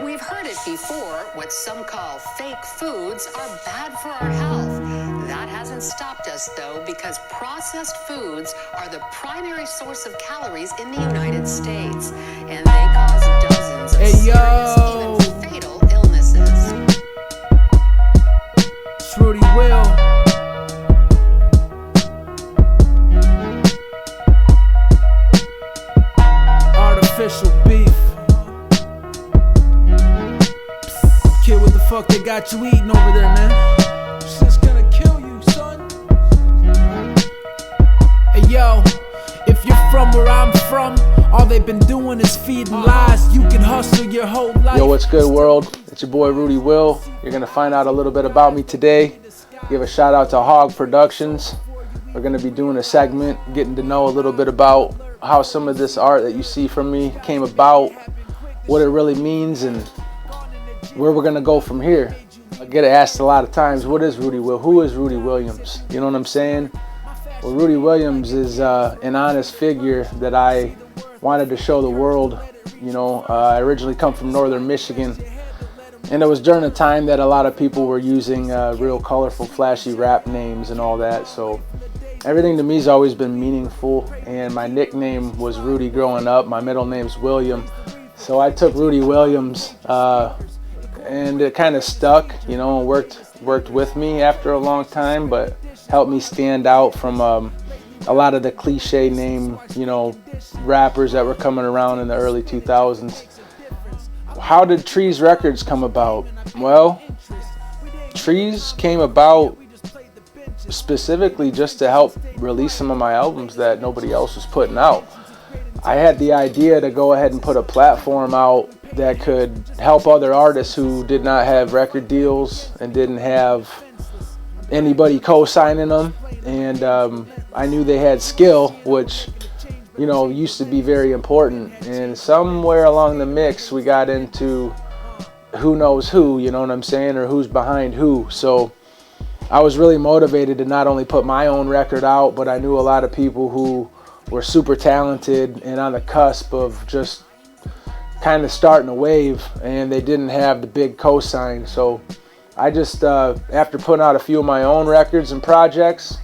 We've heard it before, what some call fake foods are bad for our health. That hasn't stopped us, though, because processed foods are the primary source of calories in the United States, and they cause dozens of serious, even fatal illnesses. It's Rudy Will. Artificial beef. Kid, what the fuck they got you eating over there, man? Shit's gonna kill you, son. Hey yo, if you're from where I'm from, all they've been doing is feeding lies. You can hustle your whole life. Yo, what's good, world? It's your boy Rudy Will. You're gonna find out a little bit about me today. Give a shout out to H.O.G Productions. We're gonna be doing a segment, getting to know a little bit about how some of this art that you see from me came about, what it really means, and where we're gonna go from here. I get asked a lot of times, what is Rudy Will? Who is Rudy Williams? You know what I'm saying? Well, Rudy Williams is an honest figure that I wanted to show the world. You know, I originally come from northern Michigan, and it was during a time that a lot of people were using real colorful, flashy rap names and all that. So everything to me has always been meaningful, and my nickname was Rudy growing up. My middle name's William, so I took Rudy Williams, and it kind of stuck, you know, and worked with me after a long time, but helped me stand out from a lot of the cliche name, you know, rappers that were coming around in the early 2000s. How did Trees Records come about? Well, Trees came about specifically just to help release some of my albums that nobody else was putting out. I had the idea to go ahead and put a platform out that could help other artists who did not have record deals and didn't have anybody co-signing them, and I knew they had skill, which, you know, used to be very important. And somewhere along the mix we got into who knows who, you know what I'm saying, or who's behind who. So I was really motivated to not only put my own record out, but I knew a lot of people who were super talented and on the cusp of just kind of starting a wave, and they didn't have the big cosign. So I just, after putting out a few of my own records and projects,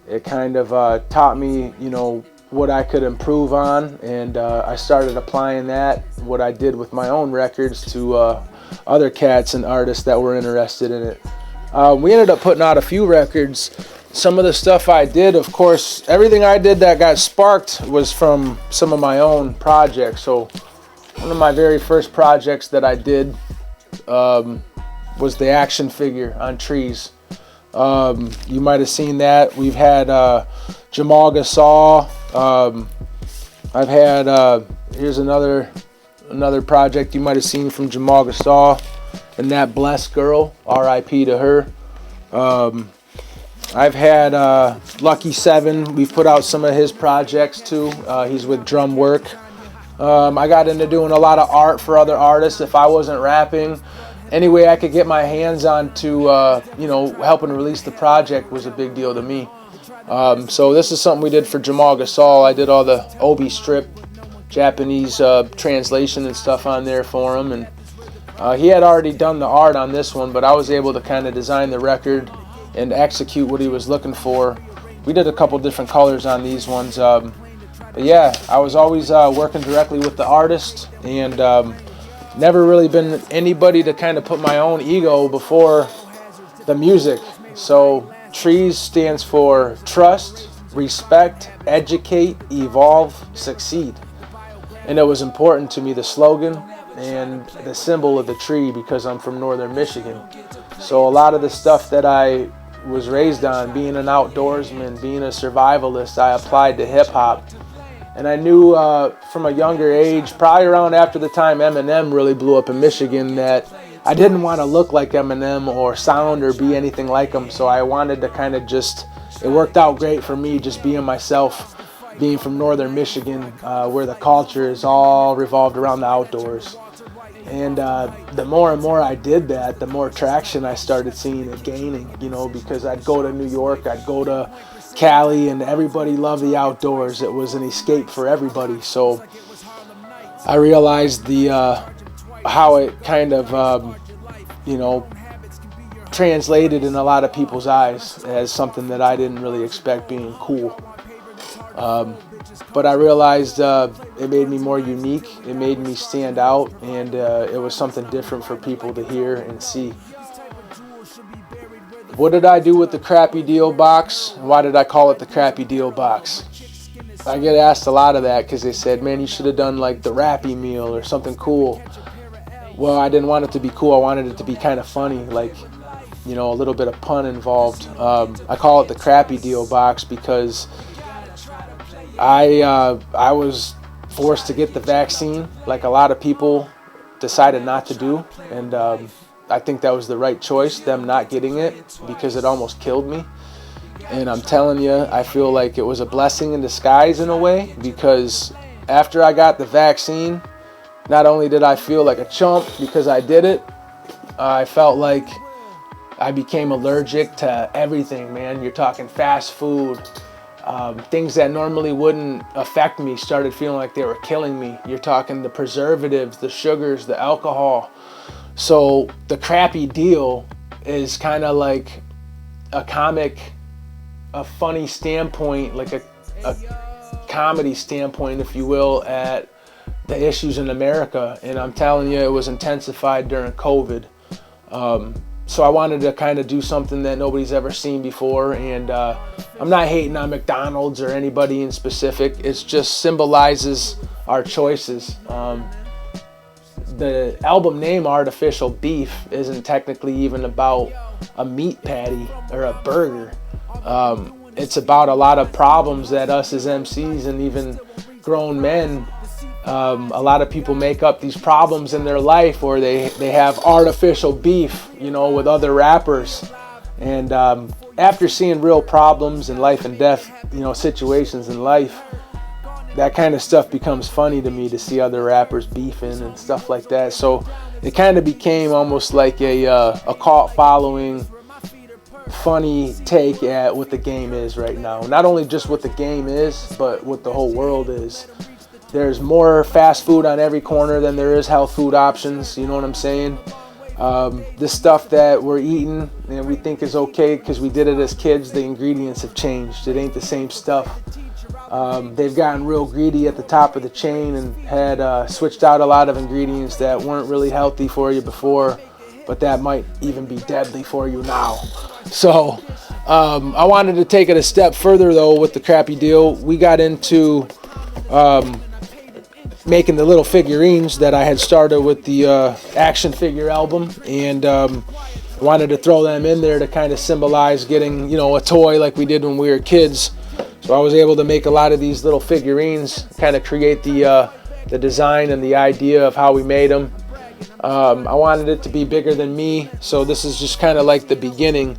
it kind of taught me, you know, what I could improve on, and I started applying that, what I did with my own records, to other cats and artists that were interested in it. We ended up putting out a few records. Some of the stuff I did, of course, everything I did that got sparked was from some of my own projects. So one of my very first projects that I did was the action figure on Trees. You might have seen that. We've had Jamal Gasol. I've had, here's another project you might have seen from Jamal Gasol, and that Blessed Girl, R.I.P. to her. I've had Lucky 7. We've put out some of his projects too. He's with Drum Work. I got into doing a lot of art for other artists. If I wasn't rapping, any way I could get my hands on to, you know, helping release the project was a big deal to me. So this is something we did for Jamal Gasol. I did all the Obi strip, Japanese translation and stuff on there for him, and he had already done the art on this one, but I was able to kind of design the record and execute what he was looking for. We did a couple different colors on these ones, but yeah, I was always working directly with the artist, and never really been anybody to kind of put my own ego before the music. So Trees stands for trust, respect, educate, evolve, succeed. And it was important to me, the slogan and the symbol of the tree, because I'm from northern Michigan. So a lot of the stuff that I was raised on, being an outdoorsman, being a survivalist, I applied to hip hop. And I knew from a younger age, probably around after the time Eminem really blew up in Michigan, that I didn't want to look like Eminem or sound or be anything like him. So I wanted to kind of just, it worked out great for me just being myself, being from northern Michigan, where the culture is all revolved around the outdoors. And the more and more I did that, the more traction I started seeing it gaining, you know, because I'd go to New York, I'd go to Cali, and everybody loved the outdoors. It was an escape for everybody. So I realized how it kind of, translated in a lot of people's eyes as something that I didn't really expect being cool. But I realized it made me more unique. It made me stand out, and it was something different for people to hear and see. What did I do with the Crappy Deal box? Why did I call it the Crappy Deal box? I get asked a lot of that because they said, man, you should have done like the Rappy Meal or something cool. Well, I didn't want it to be cool. I wanted it to be kind of funny, like, a little bit of pun involved. I call it the Crappy Deal box because I was forced to get the vaccine, like a lot of people decided not to do, and I think that was the right choice, them not getting it, because it almost killed me. And I'm telling you, I feel like it was a blessing in disguise in a way, because after I got the vaccine, not only did I feel like a chump because I did it, I felt like I became allergic to everything, man. You're talking fast food. Things that normally wouldn't affect me started feeling like they were killing me. You're talking the preservatives, the sugars, the alcohol. So the Crappy Deal is kind of like a funny standpoint, like a comedy standpoint, if you will, at the issues in America. And I'm telling you, it was intensified during COVID. So I wanted to kind of do something that nobody's ever seen before, and I'm not hating on McDonald's or anybody in specific. It just symbolizes our choices. The album name Artificial Beef isn't technically even about a meat patty or a burger. It's about a lot of problems that us as MCs and even grown men, a lot of people make up these problems in their life, or they have artificial beef, with other rappers. And after seeing real problems and life and death, situations in life, that kind of stuff becomes funny to me, to see other rappers beefing and stuff like that. So it kind of became almost like a cult following, funny take at what the game is right now. Not only just what the game is, but what the whole world is. There's more fast food on every corner than there is health food options. You know what I'm saying? This stuff that we're eating and we think is okay because we did it as kids, the ingredients have changed. It ain't the same stuff. They've gotten real greedy at the top of the chain and had switched out a lot of ingredients that weren't really healthy for you before, but that might even be deadly for you now. So I wanted to take it a step further, though, with the Crappy Deal. We got into making the little figurines that I had started with the action figure album, and wanted to throw them in there to kind of symbolize getting, a toy like we did when we were kids. So I was able to make a lot of these little figurines, kind of create the design and the idea of how we made them. I wanted it to be bigger than me, so this is just kind of like the beginning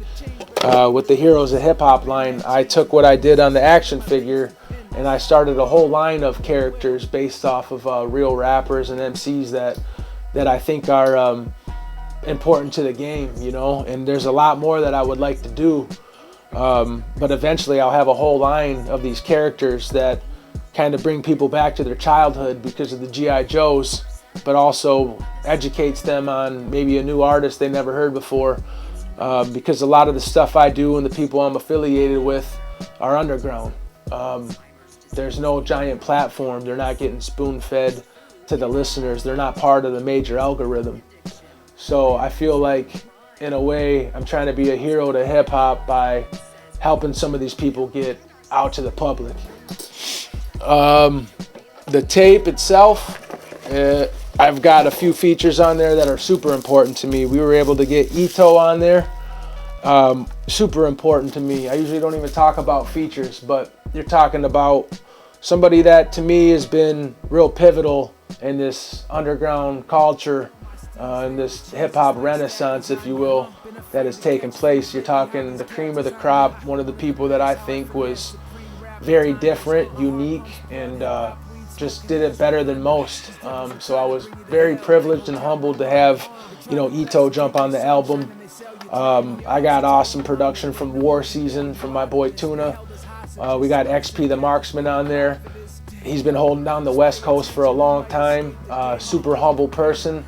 with the Heroes of Hip Hop line. I took what I did on the action figure, and I started a whole line of characters based off of real rappers and MCs that I think are important to the game, and there's a lot more that I would like to do. But eventually I'll have a whole line of these characters that kind of bring people back to their childhood because of the G.I. Joes, but also educates them on maybe a new artist they never heard before, because a lot of the stuff I do and the people I'm affiliated with are underground. There's no giant platform. They're not getting spoon-fed to the listeners. They're not part of the major algorithm. So I feel like, in a way, I'm trying to be a hero to hip-hop by helping some of these people get out to the public. The tape itself, I've got a few features on there that are super important to me. We were able to get H.O.G on there. Super important to me. I usually don't even talk about features, but you're talking about somebody that to me has been real pivotal in this underground culture, in this hip-hop renaissance, if you will, that has taken place. You're talking the cream of the crop, one of the people that I think was very different, unique, and just did it better than most. So I was very privileged and humbled to have, H.O.G jump on the album. I got awesome production from War Season from my boy Tuna. We got XP the Marksman on there. He's been holding down the West Coast for a long time. Super humble person.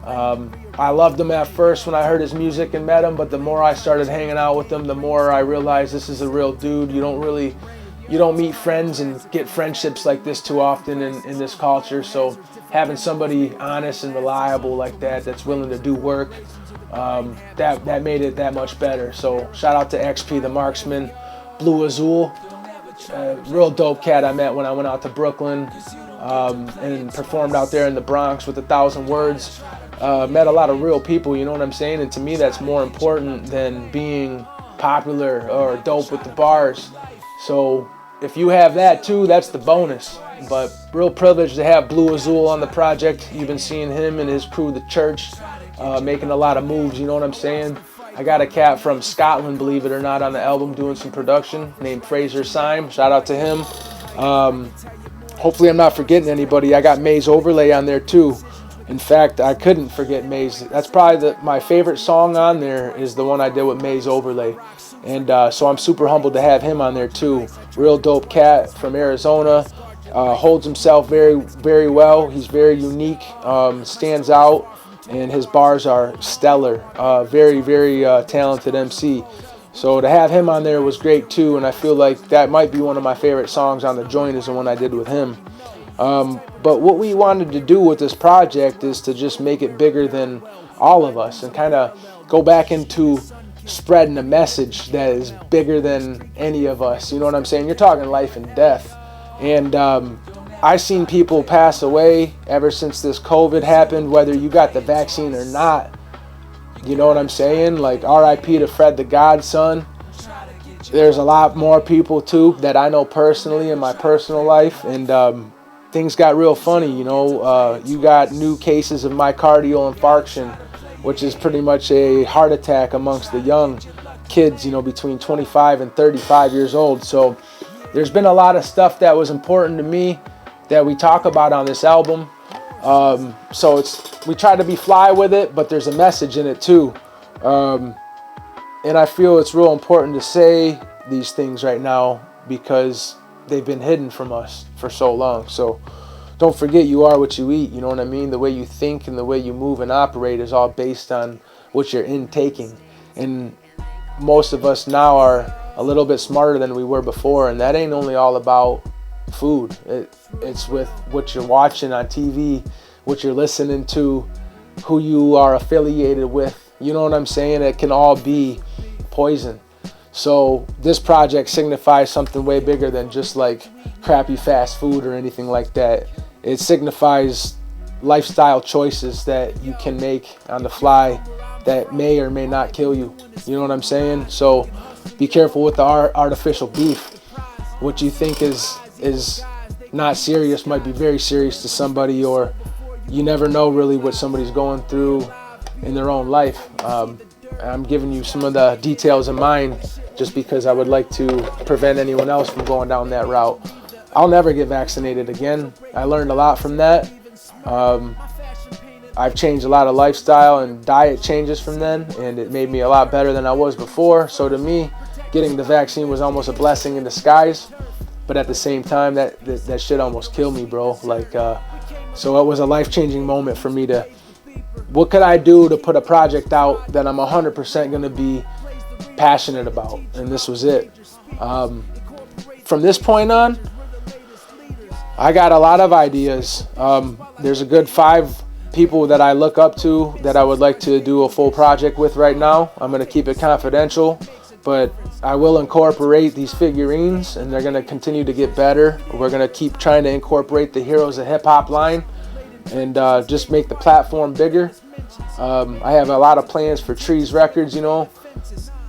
I loved him at first when I heard his music and met him, but the more I started hanging out with him, the more I realized this is a real dude. You don't meet friends and get friendships like this too often in this culture. So having somebody honest and reliable like that, that's willing to do work, that made it that much better. So shout out to XP the Marksman, Blue Azul, real dope cat I met when I went out to Brooklyn and performed out there in the Bronx with 1,000 Words. Met a lot of real people, you know what I'm saying? And to me, that's more important than being popular or dope with the bars. So if you have that too, that's the bonus. But real privileged to have Blue Azul on the project. You've been seeing him and his crew, The Church, making a lot of moves, you know what I'm saying? I got a cat from Scotland, believe it or not, on the album doing some production named Fraser Syme. Shout out to him. Hopefully I'm not forgetting anybody. I got Maze Overlay on there too. In fact, I couldn't forget Maze. That's probably my favorite song on there is the one I did with Maze Overlay. And so I'm super humbled to have him on there too. Real dope cat from Arizona. Holds himself very, very well. He's very unique, stands out, and his bars are stellar. Very, very talented MC. So to have him on there was great too, and I feel like that might be one of my favorite songs on the joint is the one I did with him. But what we wanted to do with this project is to just make it bigger than all of us and kind of go back into spreading a message that is bigger than any of us. You know what I'm saying? You're talking life and death. And I've seen people pass away ever since this COVID happened, whether you got the vaccine or not. You know what I'm saying? Like RIP to Fred the Godson. There's a lot more people too that I know personally in my personal life. And things got real funny, you know. You got new cases of myocardial infarction, which is pretty much a heart attack amongst the young kids, you know, between 25 and 35 years old. So there's been a lot of stuff that was important to me that we talk about on this album. So we try to be fly with it, but there's a message in it too. And I feel it's real important to say these things right now because they've been hidden from us for so long. So don't forget you are what you eat, you know what I mean? The way you think and the way you move and operate is all based on what you're intaking. And most of us now are a little bit smarter than we were before, and that ain't only all about food. It's with what you're watching on TV, what you're listening to, who you are affiliated with. You know what I'm saying? It can all be poison. So this project signifies something way bigger than just like crappy fast food or anything like that. It signifies lifestyle choices that you can make on the fly that may or may not kill you. You know what I'm saying? So be careful with the artificial beef. What you think is not serious might be very serious to somebody, or you never know really what somebody's going through in their own life. I'm giving you some of the details in mine just because I would like to prevent anyone else from going down that route. I'll never get vaccinated again. I learned a lot from that. I've changed a lot of lifestyle and diet changes from then, and it made me a lot better than I was before. So to me, getting the vaccine was almost a blessing in disguise. But at the same time, that shit almost killed me, bro. So it was a life-changing moment for me to, what could I do to put a project out that I'm 100% going to be passionate about? And this was it. From this point on, I got a lot of ideas. There's a good 5 people that I look up to that I would like to do a full project with right now. I'm going to keep it confidential, but I will incorporate these figurines, and they're going to continue to get better. We're going to keep trying to incorporate the Heroes of Hip Hop line and just make the platform bigger. I have a lot of plans for Trees Records, you know.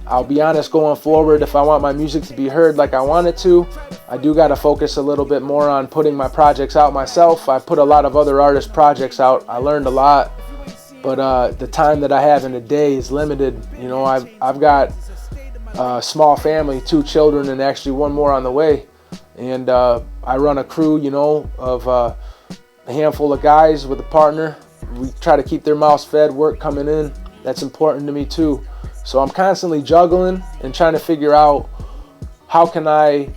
I'll be honest, going forward, if I want my music to be heard like I want it to, I do got to focus a little bit more on putting my projects out myself. I put a lot of other artists' projects out. I learned a lot, but the time that I have in a day is limited. You know, I've got a small family, 2 children, and actually 1 more on the way. And I run a crew, you know, of a handful of guys with a partner. We try to keep their mouths fed, work coming in. That's important to me too. So I'm constantly juggling and trying to figure out how can I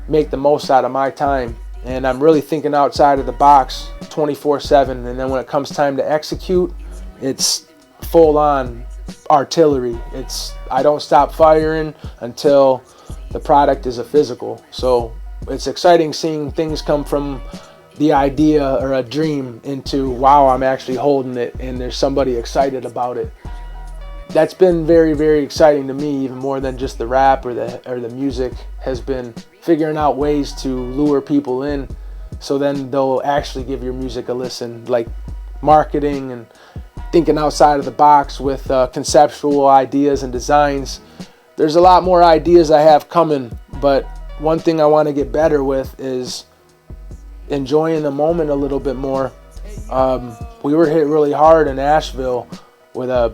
make the most out of my time. And I'm really thinking outside of the box 24/7. And then when it comes time to execute, it's full on artillery. I don't stop firing until the product is a physical. So it's exciting seeing things come from the idea or a dream into, wow, I'm actually holding it and there's somebody excited about it. That's been very, very exciting to me, even more than just the rap or the music, has been figuring out ways to lure people in so then they'll actually give your music a listen, like marketing and thinking outside of the box with conceptual ideas and designs. There's a lot more ideas I have coming, but one thing I want to get better with is enjoying the moment a little bit more. We were hit really hard in Asheville with a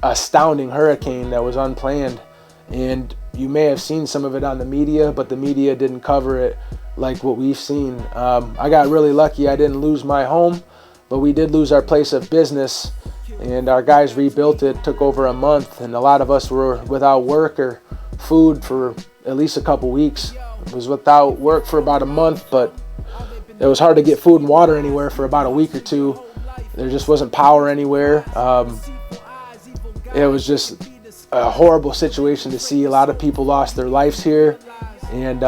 astounding hurricane that was unplanned, and you may have seen some of it on the media, but the media didn't cover it like what we've seen. I got really lucky. I didn't lose my home, but we did lose our place of business, and our guys rebuilt it. Took over a month, and a lot of us were without work or food for at least a couple weeks. I was without work for about a month, but it was hard to get food and water anywhere for about a week or two. There just wasn't power anywhere. It was just a horrible situation to see. A lot of people lost their lives here, and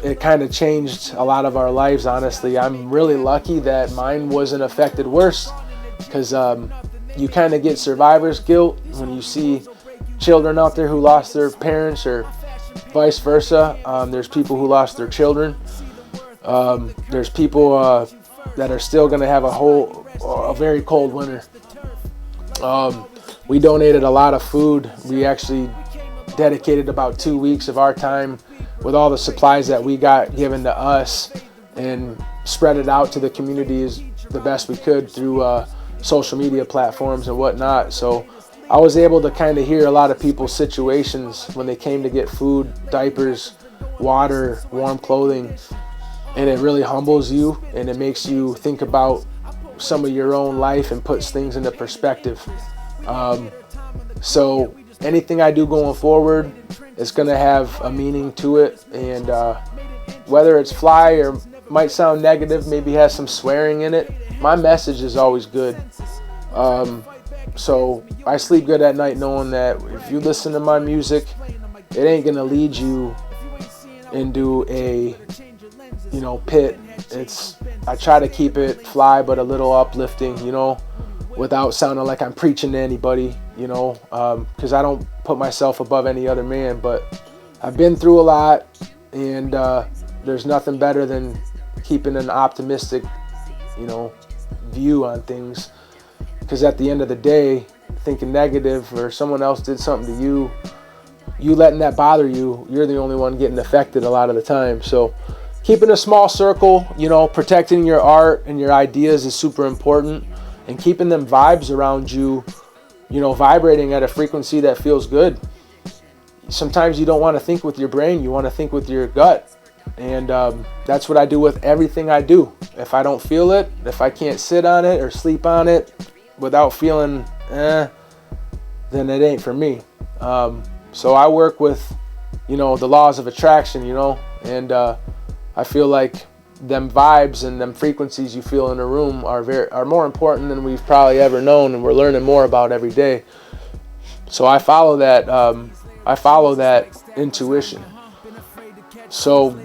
it kind of changed a lot of our lives, honestly. I'm really lucky that mine wasn't affected worse, because you kind of get survivor's guilt when you see children out there who lost their parents, or vice versa. There's people who lost their children. There's people that are still going to have a very cold winter. We donated a lot of food. We actually dedicated about 2 weeks of our time with all the supplies that we got given to us, and spread it out to the communities the best we could through social media platforms and whatnot. So I was able to kind of hear a lot of people's situations when they came to get food, diapers, water, warm clothing, and it really humbles you, and it makes you think about some of your own life and puts things into perspective. So anything I do going forward is going to have a meaning to it, and whether it's fly or might sound negative, maybe has some swearing in it, my message is always good. So I sleep good at night knowing that if you listen to my music, it ain't going to lead you into a pit. I try to keep it fly but a little uplifting, without sounding like I'm preaching to anybody, because I don't put myself above any other man. But I've been through a lot, and there's nothing better than keeping an optimistic, view on things. Because at the end of the day, thinking negative or someone else did something to you, you letting that bother you, you're the only one getting affected a lot of the time. So keeping a small circle, protecting your art and your ideas is super important, and keeping them vibes around you, vibrating at a frequency that feels good. Sometimes you don't want to think with your brain, you want to think with your gut. And that's what I do with everything I do. If I don't feel it, if I can't sit on it or sleep on it without feeling, then it ain't for me. So I work with, the laws of attraction, and I feel like them vibes and them frequencies you feel in a room are more important than we've probably ever known, and we're learning more about every day. So I follow that. I follow that intuition. So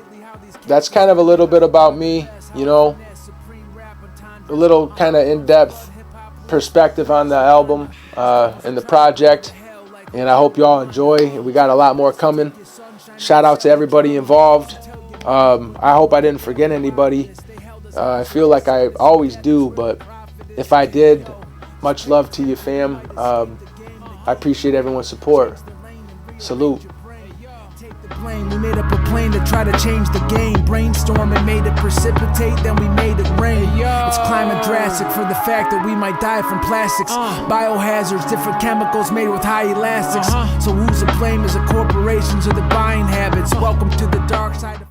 that's kind of a little bit about me, a little kind of in-depth perspective on the album and the project. And I hope you all enjoy. We got a lot more coming. Shout out to everybody involved. I hope I didn't forget anybody. I feel like I always do, but if I did, much love to you, fam. I appreciate everyone's support. Salute. We made up a plan to try to change the game. Brainstorming, made it precipitate, then we made it rain. It's climate drastic for the fact that we might die from plastics. Biohazards, different chemicals made with high elastics. So who's to blame? Is it corporations or the buying habits? Welcome to the dark side.